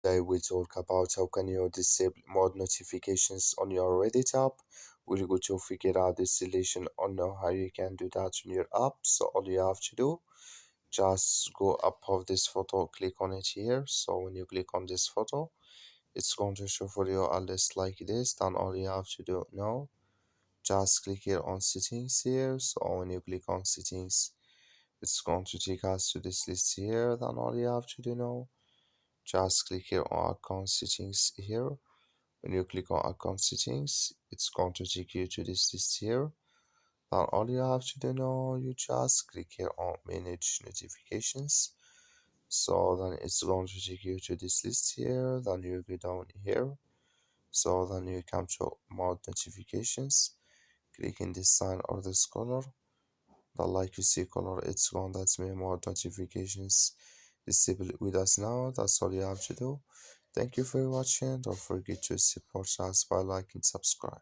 Today we talk about how can you disable mod notifications on your Reddit app. We're going to figure out this solution on how you can do that on your app. So all you have to do, just go up of this photo, click on it here. So when you click on this photo, it's going to show for you a list like this. Then all you have to do now, just click here on settings here. So when you click on settings, it's going to take us to this list here. Then all you have to do now, just click here on account settings here. When you click on account settings, it's going to take you to this list here. Then all you have to do now, you just click here on manage notifications. So then it's going to take you to this list here. Then you go down here. So then you come to mod notifications. Click in this sign or this color. The like you see color, it's gone. That's me mod notifications disable with us now. That's all you have to do. Thank you for watching. Don't forget to support us by liking, subscribe.